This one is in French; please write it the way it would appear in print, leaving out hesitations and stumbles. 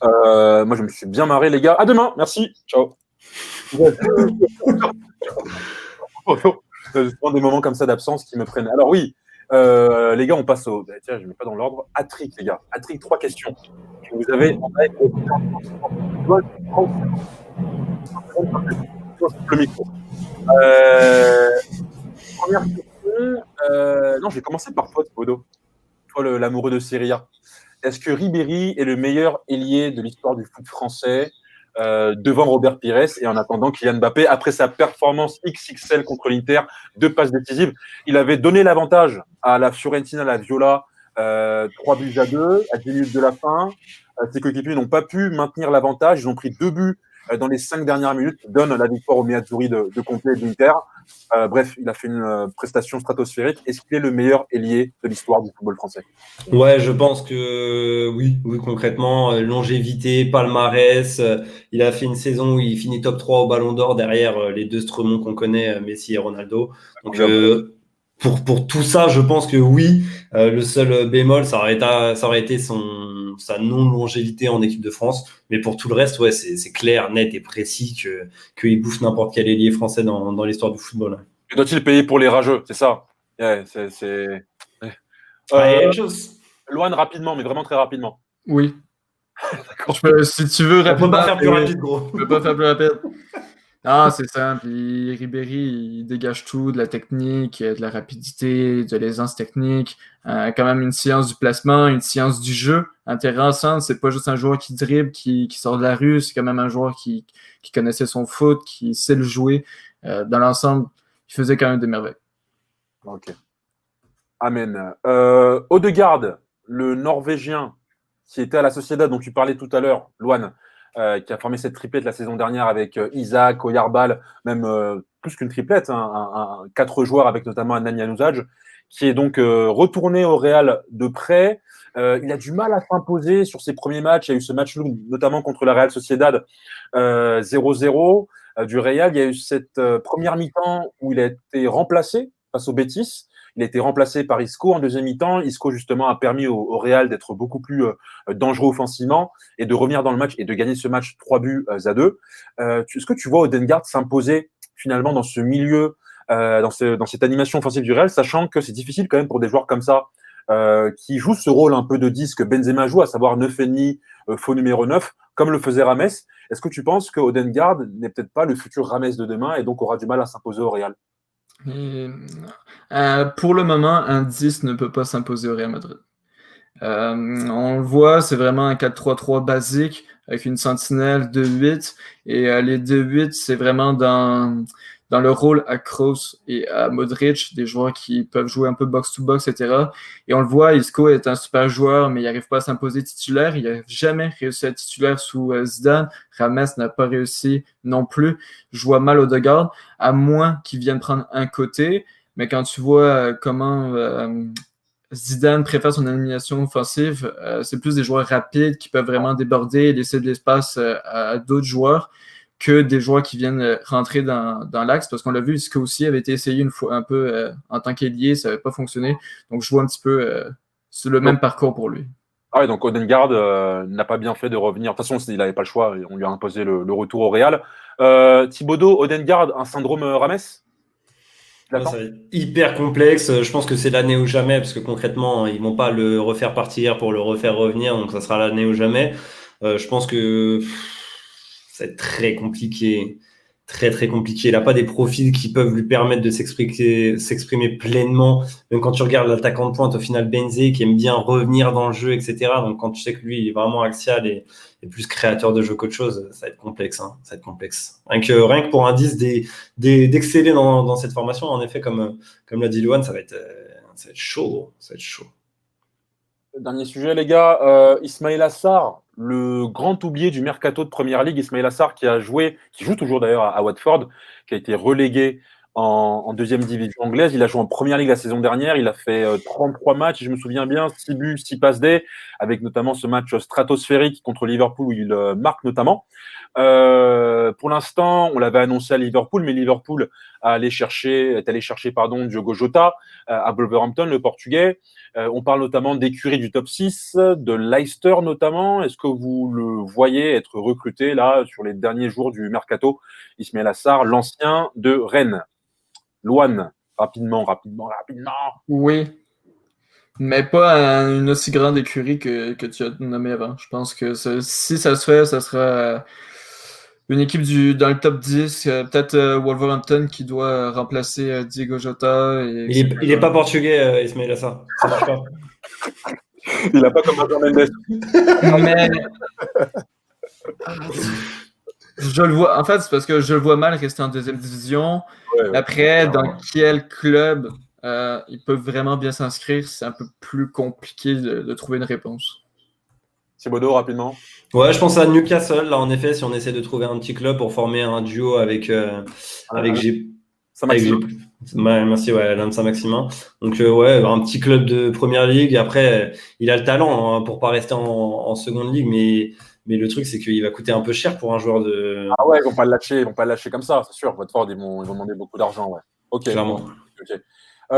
Moi, je me suis bien marré, les gars. À demain, merci. Ciao. Je prends des moments comme ça d'absence qui me prennent. Alors oui, les gars, on passe au. Tiens, je ne mets pas dans l'ordre. Hat-trick, les gars. Hat-trick, 3 questions. Vous avez le micro. Première question. Non, je vais commencer par toi, Thibaudot. Toi, l'amoureux de Serie A. Est-ce que Ribéry est le meilleur ailier de l'histoire du foot français devant Robert Pires et en attendant Kylian Mbappé après sa performance XXL contre l'Inter, 2 passes décisives? Il avait donné l'avantage à la Fiorentina, à la Viola, 3-2 à 10 minutes de la fin. Ses coéquipiers n'ont pas pu maintenir l'avantage. Ils ont pris 2 buts dans les 5 dernières minutes, qui donnent la victoire au Meazzurri de Conte et de l'Inter. Bref, il a fait une prestation stratosphérique. Est-ce qu'il est le meilleur ailier de l'histoire du football français? Ouais, je pense que oui, concrètement, longévité, palmarès, il a fait une saison où il finit top 3 au Ballon d'Or derrière les deux Stremons qu'on connaît, Messi et Ronaldo. Donc pour tout ça, je pense que oui, le seul bémol, ça aurait été sa non-longévité en équipe de France. Mais pour tout le reste, ouais, c'est clair, net et précis qu'il bouffe n'importe quel ailier français dans l'histoire du football. Et doit-il payer pour les rageux? C'est ça. Ouais, Allez, chose. Loan, rapidement, mais vraiment très rapidement. Oui. D'accord. Si tu veux rapidement. On peut pas faire plus rapide, gros. Je peux pas faire plus rapide. Ah, c'est simple. Ribéry, il dégage tout, de la technique, de la rapidité, de l'aisance technique. Quand même une science du placement, une science du jeu. Intéressant, c'est pas juste un joueur qui dribble, qui sort de la rue, c'est quand même un joueur qui connaissait son foot, qui sait le jouer. Dans l'ensemble, il faisait quand même des merveilles. Ok. Amen. Odegaard, le Norvégien, qui était à la Sociedad dont tu parlais tout à l'heure, Loan, qui a formé cette triplette la saison dernière avec Isaac, Oyarbal, même plus qu'une triplette, 4 joueurs avec notamment Anani Anouzaj, qui est donc retourné au Real de près. Il a du mal à s'imposer sur ses premiers matchs. Il y a eu ce match notamment contre la Real Sociedad 0-0 du Real. Il y a eu cette première mi-temps où il a été remplacé face au Betis. Il a été remplacé par Isco en deuxième mi-temps. Isco, justement, a permis au Real d'être beaucoup plus dangereux offensivement et de revenir dans le match et de gagner ce match 3-2. Est-ce que tu vois Odegaard s'imposer finalement dans ce milieu, dans cette animation offensive du Real, sachant que c'est difficile quand même pour des joueurs comme ça qui jouent ce rôle un peu de 10 que Benzema joue, à savoir 9,5, faux numéro 9, comme le faisait Rames. Est-ce que tu penses que Odegaard n'est peut-être pas le futur Rames de demain et donc aura du mal à s'imposer au Real? Pour le moment, un 10 ne peut pas s'imposer au Real Madrid. On le voit, c'est vraiment un 4-3-3 basique avec une sentinelle de 8 et les 2-8, c'est vraiment dans le rôle à Kroos et à Modric, des joueurs qui peuvent jouer un peu box-to-box, etc. Et on le voit, Isco est un super joueur, mais il n'arrive pas à s'imposer titulaire. Il n'a jamais réussi à être titulaire sous Zidane. Rames n'a pas réussi non plus. Je vois mal Odegaard, à moins qu'il vienne prendre un côté. Mais quand tu vois comment Zidane préfère son animation offensive, c'est plus des joueurs rapides qui peuvent vraiment déborder et laisser de l'espace à d'autres joueurs que des joueurs qui viennent rentrer dans l'axe, parce qu'on l'a vu, Isco aussi avait été essayé une fois un peu en tant qu'ailier, ça n'avait pas fonctionné. Donc je vois un petit peu c'est le même parcours pour lui. Ah ouais, donc Odegaard n'a pas bien fait de revenir. De toute façon, il n'avait pas le choix, on lui a imposé le retour au Real. Thibaudot, Odegaard, un syndrome Rames? Ça va être hyper complexe. Je pense que c'est l'année ou jamais, parce que concrètement, ils vont pas le refaire partir pour le refaire revenir, donc ça sera l'année ou jamais. Je pense que ça va être très compliqué, très très compliqué. Il n'a pas des profils qui peuvent lui permettre de s'exprimer pleinement. Même quand tu regardes l'attaquant de pointe, au final, Benzé, qui aime bien revenir dans le jeu, etc. Donc quand tu sais que lui, il est vraiment axial et plus créateur de jeu qu'autre chose, ça va être complexe. Ça va être complexe. Rien que pour un 10, d'exceller dans cette formation, en effet, comme l'a dit Luan, ça va être chaud. Ça va être chaud. Dernier sujet, les gars. Ismaïla Sarr, le grand oublié du mercato de Première Ligue. Ismaïla Sarr qui joue toujours d'ailleurs à Watford, qui a été relégué en deuxième division anglaise. Il a joué en première ligue la saison dernière. Il a fait 33 matchs, je me souviens bien, 6 buts, 6 passes D, avec notamment ce match stratosphérique contre Liverpool où il marque notamment. Pour l'instant, on l'avait annoncé à Liverpool, mais Liverpool est allé chercher Diogo Jota à Wolverhampton, le Portugais. On parle notamment d'écurie du top 6, de Leicester notamment. Est-ce que vous le voyez être recruté là sur les derniers jours du mercato? Ismaël Assar, l'ancien de Rennes. Loan, rapidement. Oui, mais pas une aussi grande écurie que tu as nommé avant. Je pense que si ça se fait, ça sera une équipe dans le top 10, peut-être Wolverhampton qui doit remplacer Diogo Jota. Il n'est pas portugais, Ismaël Assar. Ça marche pas. Il n'a pas comme Benjamin Mendes. Mais je le vois. En fait, c'est parce que je le vois mal rester en deuxième division. Ouais. Après, dans quel club ils peuvent vraiment bien s'inscrire, c'est un peu plus compliqué de trouver une réponse. Thibaudot, rapidement. Ouais, je pense à Newcastle, là, en effet, si on essaie de trouver un petit club pour former un duo avec Saint-Maximin. Merci, ouais, l'un de Saint-Maximin. Donc, ouais, un petit club de première ligue. Après, il a le talent pour pas rester en seconde ligue, mais le truc, c'est qu'il va coûter un peu cher pour un joueur de. Ah ouais, ils vont pas le lâcher comme ça, c'est sûr. Watford, ils vont demander beaucoup d'argent, ouais. Ok. Clairement. Okay.